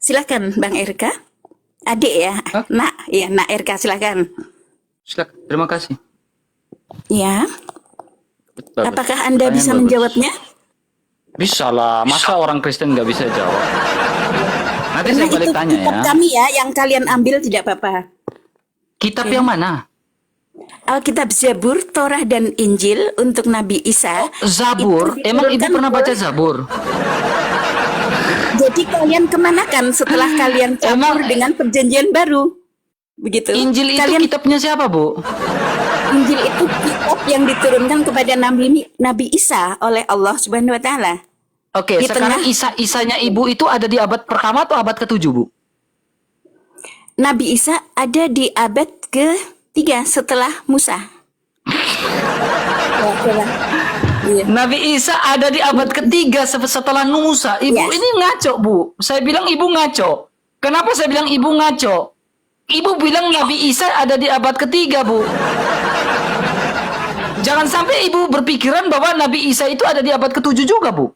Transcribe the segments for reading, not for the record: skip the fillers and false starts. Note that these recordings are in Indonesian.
Silakan Bang Erka. Adik ya, Hah? Nak, ya Nak Erka silakan. Silakan. Terima kasih. Ya, Bagus. apakah Anda Pertanyaan bisa bagus. menjawabnya? Bisa lah. Masa orang Kristen nggak bisa jawab? Nanti Karena saya balik itu tanya kitab ya. kami ya, yang kalian ambil tidak apa-apa. Kitab yang mana? Alkitab Zabur, Torah dan Injil untuk Nabi Isa. Zabur. itu Emang ibu diturunkan pernah baca oleh- Zabur? Jadi kalian kemanakan setelah kalian campur Emang- dengan perjanjian baru? Begitu. Injil itu kalian kitabnya siapa, Bu? Injil itu kitab yang diturunkan kepada Nabi Isa oleh Allah Subhanahu wa taala. Oke, Di sekarang Isanya ibu itu ada di abad pertama atau abad ke-7, Bu? Nabi Isa ada di abad ke-3 setelah Musa. Iya. Nabi Isa ada di abad ketiga setelah Musa. Ibu Yes. ini ngaco, Bu. Saya bilang ibu ngaco. Kenapa saya bilang ibu ngaco? Ibu bilang Nabi Isa ada di abad ketiga, Bu. Jangan sampai ibu berpikiran bahwa Nabi Isa itu ada di abad ke-7 juga, Bu.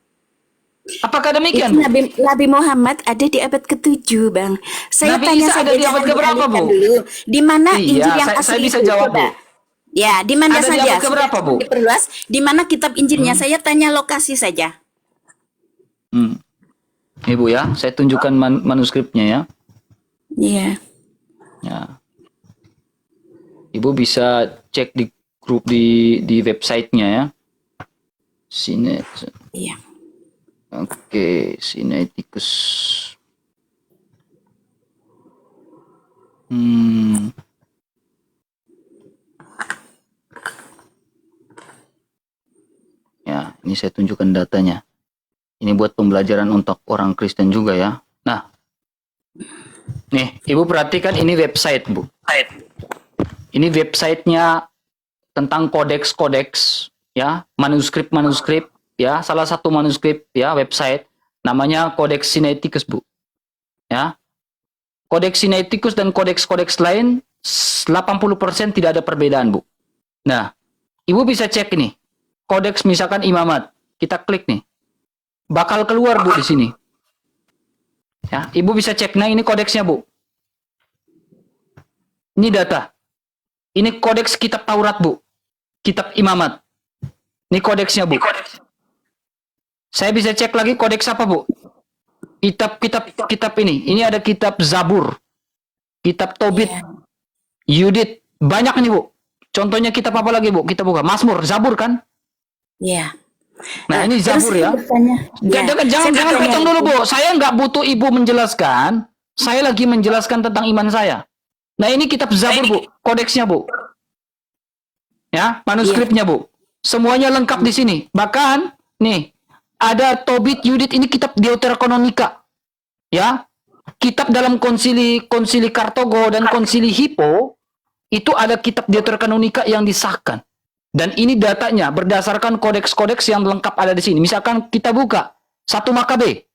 Apakah demikian, Itu Bu? Nabi Muhammad ada di abad ke-7, Bang. Saya Nabi tanya Isa saja ada di abad jangan keberapa, dialihkan Bu? dulu. Di mana Iya, Injil yang saya asli bisa itu? jawab, Coba. Bu. Ya, di mana Ada di saja? abad keberapa, Sudah Bu? Diperluas. Di mana kitab Injilnya? Saya tanya lokasi saja. Ibu ya, saya tunjukkan manuskripnya ya. Iya. Ya. Ibu bisa cek di grup di websitenya ya. Sini. Iya. Oke, Sinaiticus. Ya, ini saya tunjukkan datanya. Ini buat pembelajaran untuk orang Kristen juga ya. Nah, nih, Ibu perhatikan ini website, Bu. Ini websitenya tentang kodeks-kodeks, ya, manuskrip-manuskrip, ya, salah satu manuskrip, ya, website, namanya Codex Sinaiticus, Bu. Ya, Codex Sinaiticus dan kodeks-kodeks lain, 80% tidak ada perbedaan, Bu. Nah, Ibu bisa cek nih, kodeks misalkan imamat, kita klik nih, bakal keluar, Bu, di sini. Ya, Ibu bisa cek, nah ini kodeksnya, Bu. Ini data. Ini kodeks kitab Taurat, Bu. Kitab imamat. Ini kodeksnya, Bu. Saya bisa cek lagi kodeks apa, Bu? Kitab ini. Ini ada kitab Zabur. Kitab Tobit. Yudit. Banyak nih, Bu. Contohnya kitab apa lagi, Bu? Kita buka. Mazmur, Zabur kan? Iya. Nah, ini Terus Zabur saya ya. bertanya, Jangan saya potong bertanya, dulu, Bu. Saya nggak butuh Ibu menjelaskan. Saya lagi menjelaskan tentang iman saya. Nah, ini kitab Zabur, Bu. Kodeksnya, Bu. Ya, manuskripnya, Bu. Semuanya lengkap di sini. Bahkan, nih, ada Tobit, Yudit, ini kitab Deuterokanonika. Ya. Kitab dalam konsili Kartogo dan konsili Hippo, itu ada kitab Deuterokanonika yang disahkan. Dan ini datanya berdasarkan kodeks-kodeks yang lengkap ada di sini. Misalkan kita buka 1 Makabe.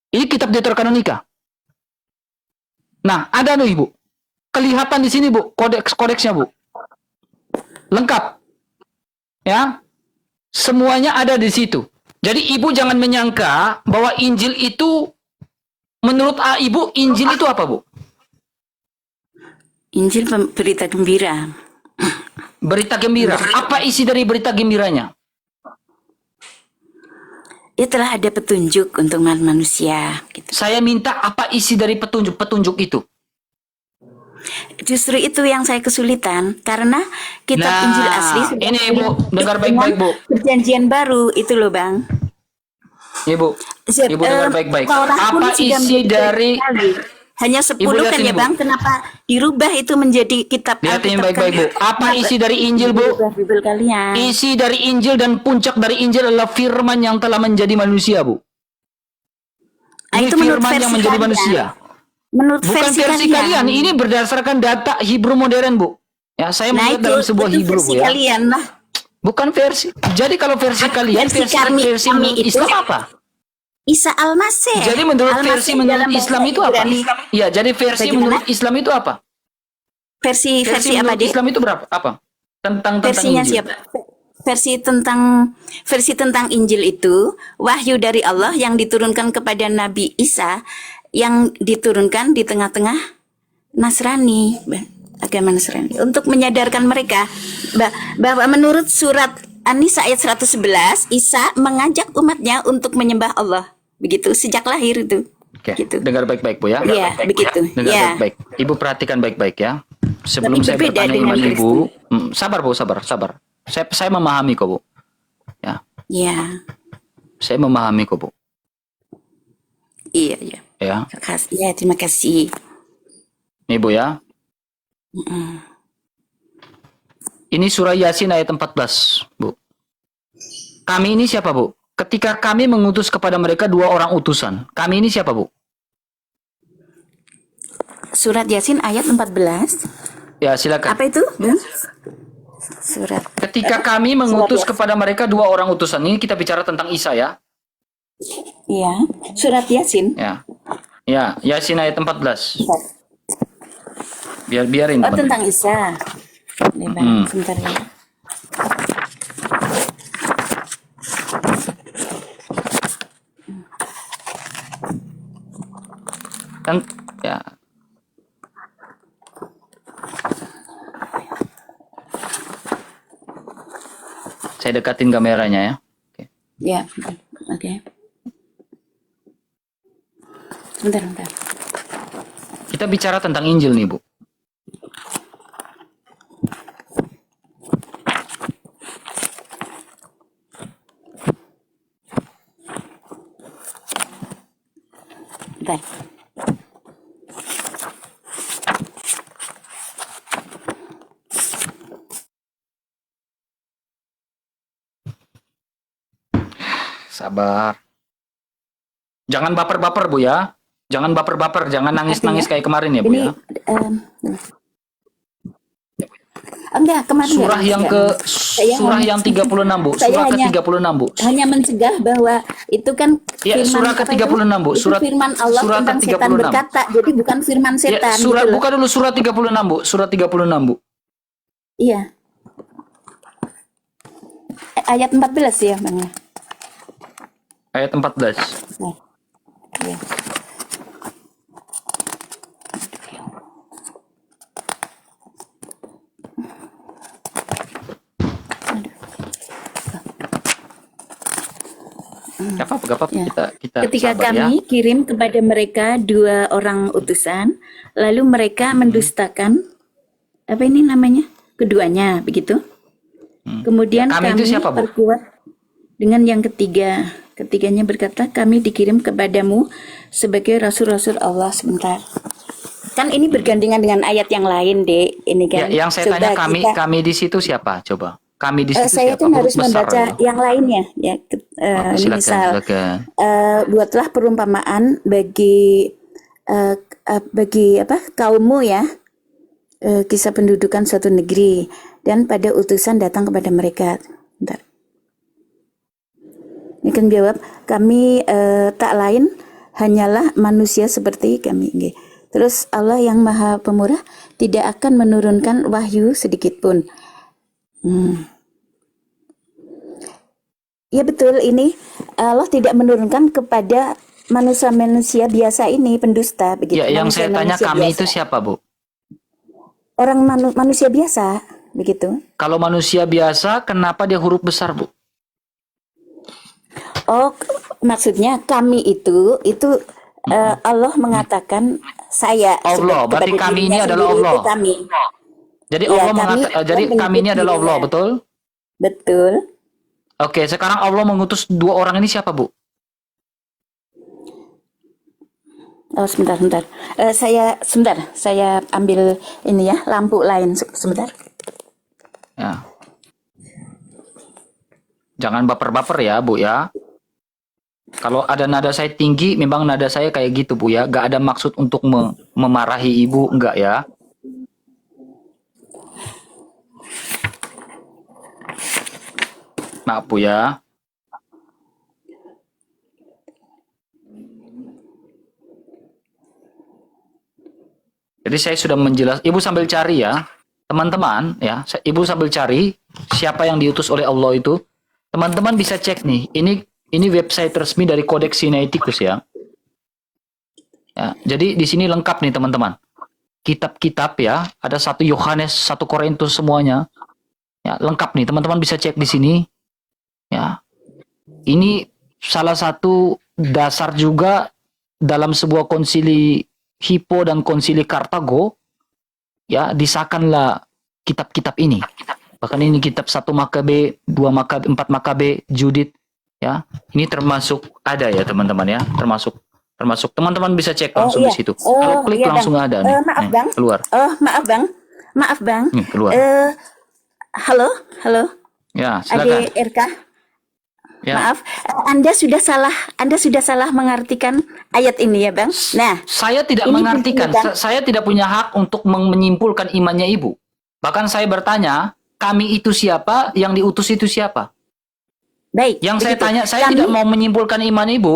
Ini kitab Deuterokanonika. Nah, ada nih, Bu. Kelihatan di sini, Bu, kodeks-kodeksnya, Bu. Lengkap. Ya. Semuanya ada di situ. Jadi Ibu jangan menyangka bahwa Injil itu, menurut Ibu, Injil itu apa, Bu? Injil berita gembira. Berita gembira. Apa isi dari berita gembiranya? Ya telah ada petunjuk untuk manusia. Gitu. Saya minta apa isi dari petunjuk itu? Justru itu yang saya kesulitan karena kitab Nah, Injil asli sudah ini, Bu, dengar baik-baik, Bu. Perjanjian baru itu loh, Bang. Ibu, Ibu dengar baik-baik. Taurat pun Apa sudah isi menjadi dari sekali. Hanya 10 lihat kan ini, ya, Bu. Bang? Kenapa dirubah itu menjadi kitab Lihat ini Alkitab baik-baik, Bu. kalian? Apa isi dari Injil, Bu? Dirubah Bible kalian. Isi dari Injil dan puncak dari Injil adalah firman yang telah menjadi manusia, Bu. Ah, Ini itu menurut firman yang versi menjadi kalian. manusia. Menurut Bukan versi kalian. Ini berdasarkan data Hebrew modern, Bu. Ya, saya Nah, melihat dalam sebuah itu Hebrew, versi Bu, ya. kalian lah. Bukan versi. Jadi kalau versi kalian, versi kami menurut itu Islam apa? Isa Al-Masih. Jadi menurut Al-Masih versi menurut dalam bahasa Islam itu apa? Ibrani. Iya, jadi versi Bagaimana? menurut Islam itu apa? Versi apa, menurut Dik? Islam itu berapa? Apa? Tentang Versinya Injil. siapa? Versi tentang Injil itu wahyu dari Allah yang diturunkan kepada Nabi Isa yang diturunkan di tengah-tengah Nasrani, agama Nasrani, untuk menyadarkan mereka bahwa menurut surat An-Nisa ayat 111, Isa mengajak umatnya untuk menyembah Allah. Begitu sejak lahir itu. Oke, Gitu. dengar baik-baik Bu ya. Iya, begitu. Dengar Ya. baik-baik. Ibu perhatikan baik-baik ya. Sebelum Tapi saya berbeda bertanya dengan iman Kristen. Ibu, sabar Bu, sabar. Saya memahami kok Bu. Ya, Ya. saya memahami kok Bu. Iya, iya. Ya, Ya, terima kasih. nih Bu ya. Ini surah Yasin ayat 14, Bu. Kami ini siapa, Bu? Ketika kami mengutus kepada mereka 2 orang utusan. Kami ini siapa, Bu? Surat Yasin ayat 14. Ya, silakan. Apa itu, Bang? Surat. Ketika kami mengutus kepada mereka 2 orang utusan. Ini kita bicara tentang Isa ya. Iya, surat Yasin. Ya. Ya, Yasin ayat 14. Biarin Oh, teman. tentang Isa. Nih, Bang, sebentar ya. Kan ya. Saya dekatin kameranya ya. Oke. Ya, oke. Bentar. Kita bicara tentang Injil nih, Bu. Bentar. Sabar. Jangan baper-baper, Bu ya. Jangan baper-baper, jangan nangis-nangis kayak kemarin ya, Bu Ini, ya. enggak, kemarin Surah enggak, yang enggak. ke Saya surah hanya- yang 36, Bu. saya Surah hanya- ke-36, Bu. hanya mencegah bahwa itu kan Ya, firman surah apa itu? ke-36, Bu. Itu Surat- firman Allah surah tentang setan ke-36. berkata, jadi bukan firman Ya, setan surat gitu loh. buka dulu surah 36, Bu. Surah 36, Bu. Iya. Ayat 14 ya, Bang. Ayat 14. Nah, iya. Gak apa-apa, Ya. kita Ketika sabar ya. kami kirim kepada mereka 2 orang utusan, lalu mereka mendustakan apa ini namanya? Keduanya, begitu. Kemudian Ya, kami kami itu siapa, Bu? perkuat dengan yang ketiga. Ketiganya berkata, kami dikirim kepadamu sebagai rasul-rasul Allah. Sebentar. Kan ini bergandengan dengan ayat yang lain, Dek. Ini Ya, kan. yang saya Coba tanya kita- kami di situ siapa? Coba. Kami di situ saya siapa? kan Huruf harus besar membaca ya. yang lainnya ya. Ini Silakan, misal silakan. buatlah perumpamaan bagi kaummu ya, kisah pendudukan suatu negeri, dan pada utusan datang kepada mereka. Bentar. Ini kan jawab, kami tak lain hanyalah manusia seperti kami. Nggih. Terus Allah yang Maha Pemurah tidak akan menurunkan wahyu sedikit pun. Ya betul, ini Allah tidak menurunkan kepada manusia-manusia biasa ini, pendusta begitu. Ya, yang saya tanya Manusia-manusia kami biasa. itu siapa, Bu? Orang manusia biasa begitu. Kalau manusia biasa, kenapa dia huruf besar, Bu? Oh, maksudnya kami itu Allah mengatakan saya Allah, berarti kepada kami dirinya ini adalah sendiri Allah. itu kami. Jadi Ya, Allah jadi kami kami ini adalah Allah, dirinya. betul? Betul. Oke, sekarang Allah mengutus 2 orang ini siapa, Bu? Oh, sebentar. Saya ambil ini ya, lampu lain sebentar. Ya. Jangan baper-baper ya, Bu ya. Kalau ada nada saya tinggi, memang nada saya kayak gitu, Bu ya. Gak ada maksud untuk memarahi Ibu, enggak ya. Maaf, Bu ya. Jadi saya sudah menjelaskan, Ibu sambil cari ya. Teman-teman ya, Ibu sambil cari siapa yang diutus oleh Allah itu. Teman-teman bisa cek nih. Ini website resmi dari Codex Sinaiticus ya. Ya, jadi di sini lengkap nih teman-teman. Kitab-kitab ya, ada 1 Yohanes, 1 Korintus semuanya. Ya, lengkap nih teman-teman bisa cek di sini. Ya. Ini salah satu dasar juga dalam sebuah konsili Hippo dan konsili Kartago. Ya, disahkanlah kitab-kitab ini. Bahkan ini kitab 1 Makabe, 2 Makabe, 4 Makabe, Judit. Ya, ini termasuk ada ya teman-teman ya, termasuk teman-teman bisa cek langsung di situ. Kalau klik iya, langsung Bang. ada nih. Maaf, Nih, Bang. keluar. Maaf, Bang. Maaf, Bang. Keluar. Halo, halo. Ya, silakan. Adik RK. Ya. Maaf, Anda sudah salah mengartikan ayat ini ya, Bang. Nah, Saya tidak ini mengartikan, begini, Bang. saya tidak punya hak untuk menyimpulkan imannya Ibu. Bahkan saya bertanya, kami itu siapa, yang diutus itu siapa? Baik. Yang saya begitu. tanya, saya Kami- tidak mau menyimpulkan iman Ibu.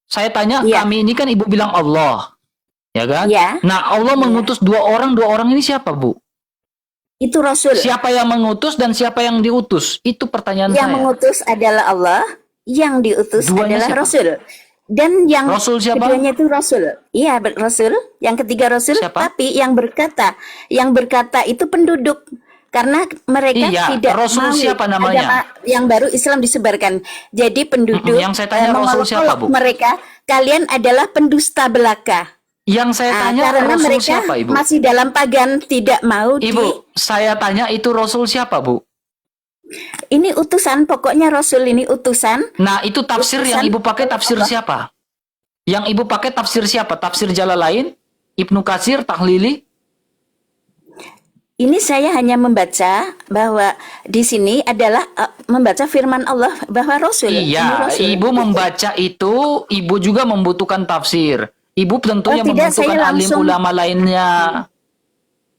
Saya tanya, Iya. kami ini kan Ibu bilang Allah. Ya kan? Iya. Nah, Allah mengutus 2 orang ini siapa, Bu? Itu Rasul. Siapa yang mengutus dan siapa yang diutus? Itu pertanyaan Yang saya. mengutus adalah Allah, yang diutus Duanya adalah siapa? Rasul. Dan yang Rasul siapa? keduanya itu Rasul. Iya, Rasul. Yang ketiga Rasul, Siapa? tapi yang berkata itu penduduk. Karena mereka Iya, tidak Rasul mau siapa namanya? agama yang baru Islam disebarkan. Jadi penduduk Yang saya tanya Rasul siapa, Bu? mereka, kalian adalah pendusta belaka. Yang saya tanya Karena Rasul mereka siapa, Ibu? masih dalam pagan, tidak mau Ibu, saya tanya itu Rasul siapa, Bu? ini utusan, pokoknya Rasul ini utusan. Nah, itu tafsir yang Ibu pakai tafsir siapa? Yang Ibu pakai tafsir siapa? Tafsir Jalalain? Ibnu Katsir, Tahlili? Ini saya hanya membaca bahwa di sini adalah membaca firman Allah bahwa Rasul. ini Iya, Rasul. Ibu membaca itu, Ibu juga membutuhkan tafsir. Ibu tentunya tidak, membutuhkan saya alim langsung- ulama lainnya.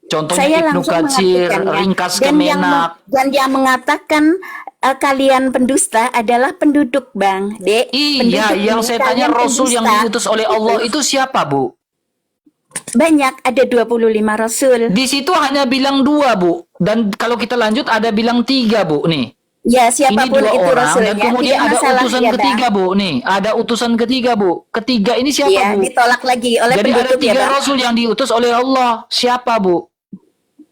Contohnya Saya Ibnu langsung Katsir, mengartikannya. ringkas Dan yang Kemenak. dan yang mengatakan kalian pendusta adalah penduduk, Bang. Dek. Iya, Penduduk yang ini, saya tanya kalian Rasul yang pendusta. diutus oleh Allah itu siapa, Bu? Banyak, ada 25 Rasul. Di situ hanya bilang 2, Bu. Dan kalau kita lanjut ada bilang 3, Bu. Nih. Ya, Ini siapapun 2 itu orang Rasulnya. dan kemudian tidak ada masalah, utusan ya, ketiga, Bang. Bu. Nih, ada utusan ketiga, Bu. Ketiga ini siapa, Iya, Bu? ditolak lagi oleh Jadi ada penduduk, ya, 3 Bang. Rasul yang diutus oleh Allah. Siapa, Bu?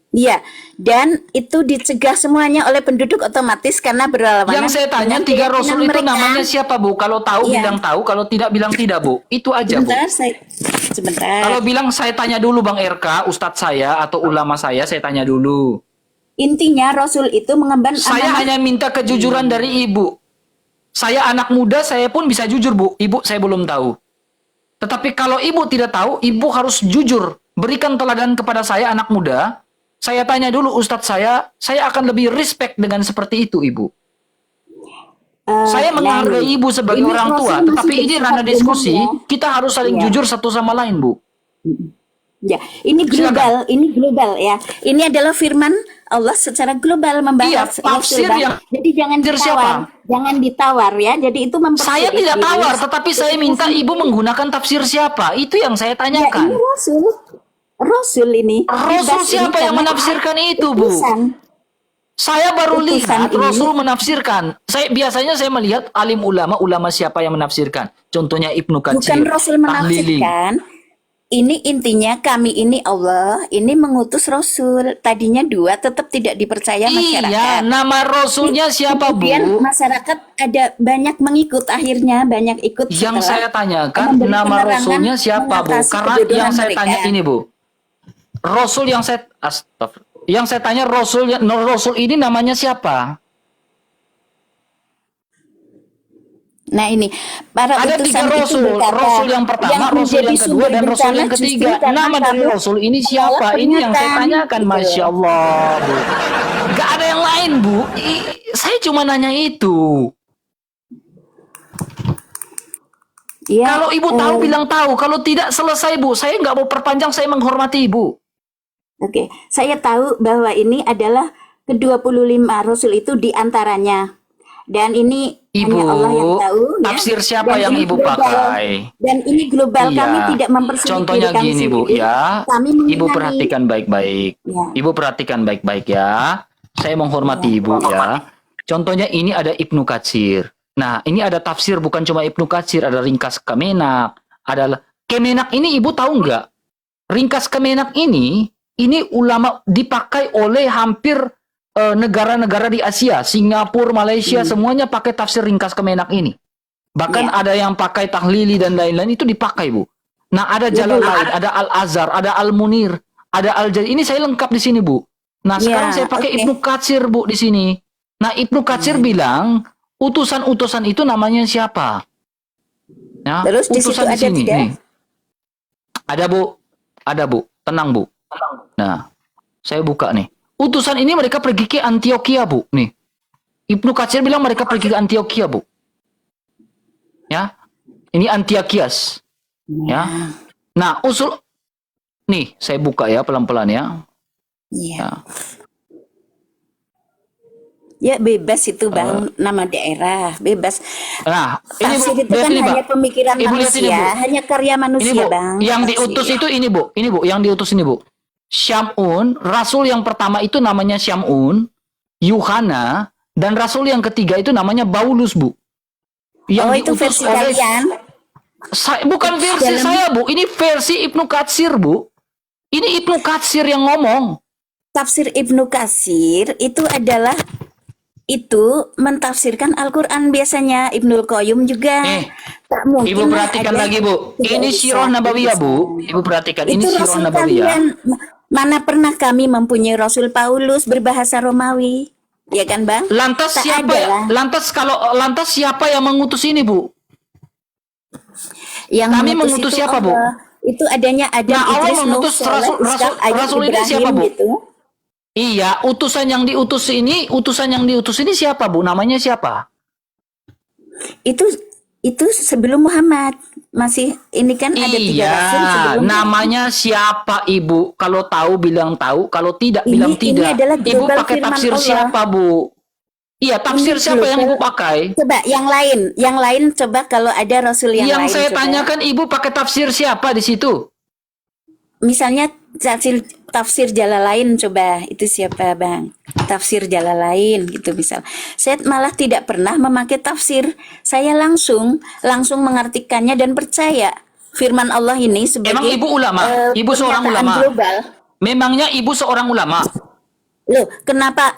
Iya, dan itu dicegah semuanya oleh penduduk otomatis karena berlawanan. Yang saya tanya dengan 3 keyakinan Rasul itu mereka. namanya siapa, Bu? Kalau tahu Iya. bilang tahu, kalau tidak bilang tidak, Bu. Itu aja, Bu. Sebentar. Kalau bilang saya tanya dulu Bang RK, ustadz saya atau ulama saya tanya dulu. Intinya Rasul itu mengemban Saya amanah. hanya minta kejujuran dari Ibu. Saya anak muda, saya pun bisa jujur, Bu. Ibu, saya belum tahu. Tetapi kalau Ibu tidak tahu, Ibu harus jujur. Berikan teladan kepada saya, anak muda. Saya tanya dulu ustadz saya akan lebih respect dengan seperti itu, Ibu. Saya menghargai Nah, Ibu sebagai ini orang tua, Rasul masih tetapi ini ranah bersifat diskusi, umum, ya. kita harus saling Iya. jujur satu sama lain, Bu. Ya, ini global, ya. Ini adalah firman Allah secara global Iya, membahas tafsir Rasul, Bang. yang Jadi jangan tafsir ditawar, siapa? jangan ditawar ya. Jadi itu Saya tidak tawar, tetapi saya minta Ibu menggunakan tafsir siapa? Itu yang saya Ya, ini tanyakan. Rasul ini. Rasul Bebas siapa ini yang karena menafsirkan itu, Bu? utusan. Saya baru Utusan lihat ini. Rasul menafsirkan. Biasanya saya melihat alim ulama siapa yang menafsirkan. Contohnya Ibnu Katsir, Bukan Rasul Tahlili. menafsirkan. Ini intinya kami ini Allah, ini mengutus Rasul. Tadinya 2, tetap tidak dipercaya masyarakat. Iya, nama Rasulnya siapa, Bu? Kemudian masyarakat ada banyak mengikut, akhirnya banyak ikut. Yang saya setelah tanyakan memberi nama penerangan Rasulnya siapa, Bu? mengatasi Karena kebodohan yang saya mereka. tanya ini, Bu. Rasul yang saya tanya Rasul ini namanya siapa? Nah ini para Ada 3 utusan itu Rasul, berkata, Rasul yang pertama, Rasul yang menjadi kedua, sumber dan Rasul bencana yang justru ketiga. karena Nama dari kamu Rasul ini menolak siapa? Ini yang saya peringatan, tanyakan, gitu. Masya Allah, Bu. Gak ada yang lain, Bu. Saya cuma nanya itu. Ya, Kalau Ibu tahu, bilang tahu. Kalau tidak, selesai, Bu. Saya nggak mau perpanjang, saya menghormati Ibu. Oke, saya tahu bahwa ini adalah ke-25 Rasul itu diantaranya. Dan ini Ibu, hanya Allah yang tahu. Ya. tafsir siapa Dan yang ini Ibu global. pakai? Dan ini global, Iya. kami tidak mempersulit Contohnya diri kami gini, Bu, sendiri. ya. Kami Ibu mengenali- perhatikan baik-baik. Ya. Ibu perhatikan baik-baik ya. Saya menghormati Ibu ya. Contohnya ini ada Ibnu Katsir. Nah, ini ada tafsir bukan cuma Ibnu Katsir, ada ringkas Kemenak, ada Kemenak ini Ibu tahu nggak? Ringkas Kemenak ini ulama dipakai oleh hampir negara-negara di Asia, Singapura, Malaysia, semuanya pakai tafsir ringkas Kemenak ini. Bahkan ada yang pakai Tahlili dan lain-lain itu dipakai, Bu. Nah, ada jalan lain, ada Al-Azhar, ada Al-Munir, ada Al-Jazari. Ini saya lengkap di sini, Bu. Nah, sekarang saya pakai Ibnu Katsir, Bu, di sini. Nah, Ibnu Katsir bilang, utusan-utusan itu namanya siapa? Ya, Terus di situ utusan ada di sini. tidak? Nih. Ada, Bu. Ada, Bu. Tenang, Bu. Nah, saya buka nih. Utusan ini mereka pergi ke Antioquia, Bu. Nih. Ibnu Katsir bilang mereka pergi ke Antioquia, Bu. Ya. Ini Antiochias. Ya. Nah, usul nih, saya buka ya pelan-pelan ya. Iya. Ya bebas itu Bang, nama daerah, bebas. Nah, ini Bu, Tafsir itu lihat kan ini, hanya Pak. pemikiran Ibu lihat ini, Bu. manusia, hanya karya Ini, manusia, Bu. Bang. Yang Tafsir. diutus itu ini, Bu. Ini, Bu, yang diutus ini, Bu. Syamun, rasul yang pertama itu namanya Syamun, Yuhana, dan rasul yang ketiga itu namanya Paulus, Bu. Yang itu diutus versi oleh kalian. bukan versi saya, Bu. Ini versi Ibnu Katsir, Bu. Ini Ibnu Katsir yang ngomong. Tafsir Ibnu Katsir itu adalah mentafsirkan Al-Quran biasanya. Ibnul Qayyum juga. Tak mungkin Ibu perhatikan ada- lagi, Bu. tidak Ini bisa, Sirah Nabawiyah, tidak Bu. bisa. Ibu perhatikan, ini Itu Sirah Rasul Nabawiyah. kalian. Mana pernah kami mempunyai Rasul Paulus berbahasa Romawi? Ya kan, Bang? Lantas Tak siapa? ada lah. Lantas siapa yang mengutus ini, Bu? Yang Kami mengutus itu siapa, Bu? Allah. Itu adanya Adam, Nah, Allah Idris, Nuh, mengutus Saleh, Ishak, Ayub, rasul ini Ibrahim siapa, Bu? gitu. Iya, utusan yang diutus ini siapa, Bu? Namanya siapa? Itu sebelum Muhammad. Masih ini kan ada 3 rasul Iya, sebelum namanya siapa, Ibu? Kalau tahu bilang tahu, kalau tidak bilang Ini tidak. adalah Ibu global pakai firman tafsir Allah. siapa, Bu? Iya, tafsir Ini siapa yang Ibu global. pakai? Coba yang lain coba kalau ada rasul yang Yang lain saya coba. tanyakan, Ibu pakai tafsir siapa di situ? Misalnya tafsir Jalalain coba, itu siapa Bang? Tafsir Jalalain gitu misal. Saya malah tidak pernah memakai tafsir. Saya langsung mengartikannya dan percaya firman Allah ini sebagai Emang Ibu ulama? Ibu seorang pernyataan ulama? global. Memangnya Ibu seorang ulama? Loh, kenapa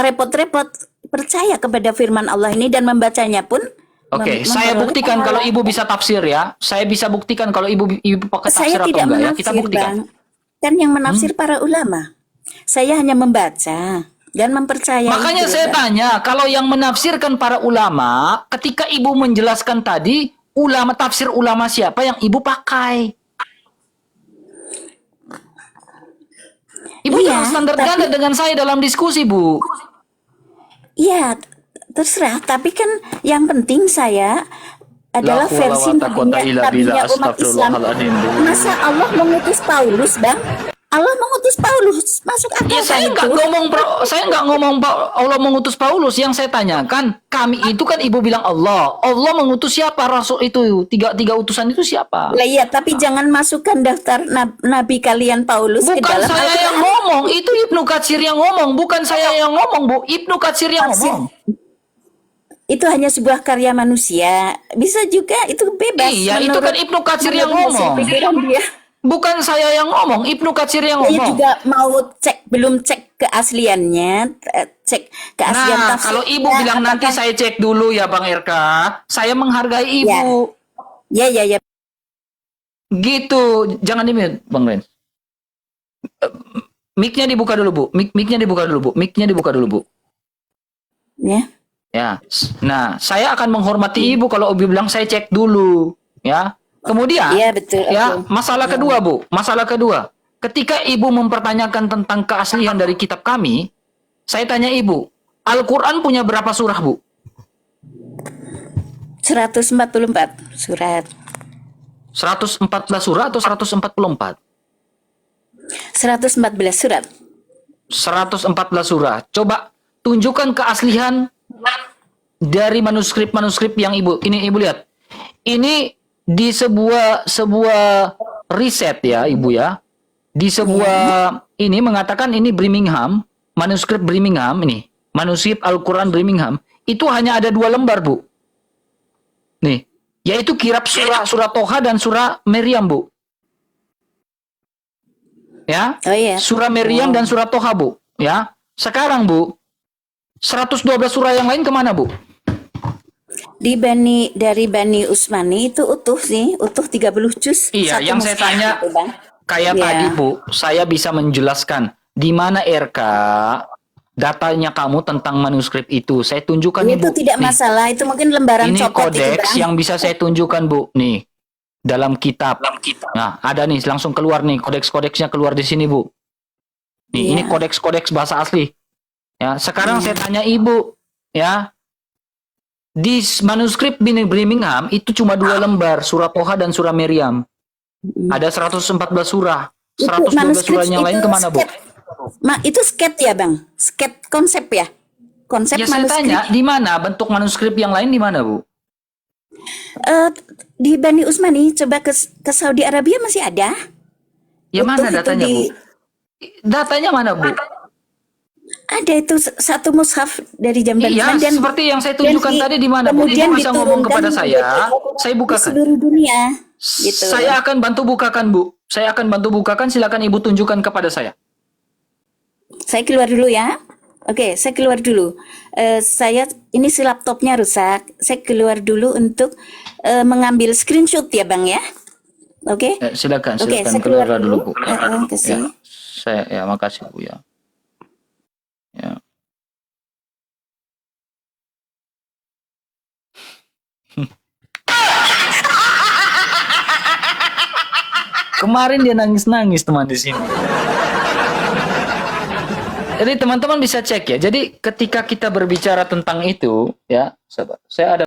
repot-repot percaya kepada firman Allah ini dan membacanya pun Oke, saya memperoleh buktikan kalau pahala. Ibu bisa tafsir ya. Saya bisa buktikan kalau Ibu pakai Saya tafsir atau tidak enggak ya. menafsir, Kita buktikan. Bang. Kan yang menafsir para ulama. Saya hanya membaca dan mempercayai. Makanya itu, saya Bang. tanya, kalau yang menafsirkan para ulama, ketika Ibu menjelaskan tadi, tafsir ulama siapa yang Ibu pakai? Ibu Iya, jangan standar ganda dengan saya dalam diskusi, Bu. Iya, terserah. Tapi kan yang penting saya adalah La hawla versi wa la quwata illa billah. umat Islam. Astagfirullahaladzim, Bu. Masa Allah mengutus Paulus, Bang? Allah mengutus Paulus. Masuk akal Ya saya kan nggak itu? ngomong Allah mengutus Paulus. Yang saya tanyakan, kami itu kan Ibu bilang Allah. Allah mengutus siapa Rasul itu? Tiga utusan itu siapa? Lah iya, tapi jangan masukkan daftar nabi kalian Paulus ke Bukan dalam saya Al-Quran. yang ngomong, itu Ibnu Katsir yang ngomong, bukan saya yang ngomong, Bu. Ibnu Katsir yang Tafsir. ngomong. Itu hanya sebuah karya manusia. Bisa juga itu bebas. Iya, itu kan Ibnu Katsir yang menurut hasil ngomong. pikiran dia. Bukan saya yang ngomong, Ibnu Katsir yang Saya ngomong. juga mau belum cek keasliannya, cek keaslian Nah, tafsirnya. kalau Ibu bilang nanti apakah- saya cek dulu ya Bang RK, saya menghargai Ibu. Ya. Gitu, jangan di-mute Bang Ren. Mic-nya dibuka dulu, Bu. Mic-nya dibuka dulu, Bu. Mic-nya dibuka dulu, Bu. Ya. Ya. Nah, saya akan menghormati Ibu kalau Ibu bilang saya cek dulu, ya. Kemudian, Iya, betul. ya, Oke. masalah kedua, Bu. Masalah kedua. Ketika Ibu mempertanyakan tentang keaslian dari kitab kami, saya tanya Ibu, Al-Qur'an punya berapa surah, Bu? 144 surat. 114 surah atau 144? 114 surat. 114 surah. Coba tunjukkan keaslian dari manuskrip-manuskrip yang Ibu lihat. Ini di sebuah riset ya, Ibu ya. Di sebuah ini mengatakan ini Birmingham, manuskrip Birmingham ini, manuskrip Al-Qur'an Birmingham, itu hanya ada 2 lembar, Bu. Nih, Yaitu kirab surah Toha dan surah Maryam, Bu. Ya. Oh iya. Surah Maryam dan surah Toha, Bu. Ya. Sekarang, Bu, 112 surah yang lain kemana, Bu? Dari Bani Usmani itu utuh sih, utuh 30 juz. Iya, satu yang saya mushaf tanya gitu, Bang. kayak Iya. tadi, Bu, saya bisa menjelaskan di mana RK datanya kamu tentang manuskrip itu. Saya tunjukkan nih, Itu Bu. tidak Nih, masalah, itu mungkin lembaran ini copot itu, kodeks Bang. yang bisa saya tunjukkan, Bu. Nih, dalam kitab. Nah, ada nih, langsung keluar nih, kodeks-kodeksnya keluar di sini, Bu. Nih, ini Iya. kodeks-kodeks bahasa asli. Ya, sekarang Iya. saya tanya Ibu, ya. Di manuskrip Birmingham itu cuma 2 lembar, surah Toha dan surah Maryam. Ada 114 surah. Itu 112 manuskrip surah yang lain itu kemana, Bu? itu sket ya, Bang? Sket konsep ya? Konsep Ya saya manuskrip. tanya, di mana bentuk manuskrip yang lain di mana, Bu? Di Bani Usmani, coba ke Saudi Arabia masih ada. Ya Utuh mana itu datanya, Bu? Datanya mana, Bu? Ada itu satu mushaf dari jam Bani Iya, Usmani dan seperti yang saya tunjukkan tadi di mana, Bu? Ibu kemudian bisa ngomong kepada saya di bukakan. seluruh dunia. Gitu. Saya akan bantu bukakan, Bu. Saya akan bantu bukakan, silakan Ibu tunjukkan kepada saya. Saya keluar dulu ya. Oke, saya keluar dulu. Ini si laptopnya rusak. Saya keluar dulu untuk mengambil screenshot ya, Bang ya. Oke. Silakan, Oke, silakan saya keluar keluar dulu, Bu. kasih. Ya, makasih, Bu ya. Ya. Kemarin dia nangis-nangis teman di sini. Jadi teman-teman bisa cek ya. Jadi ketika kita berbicara tentang itu, ya, saya ada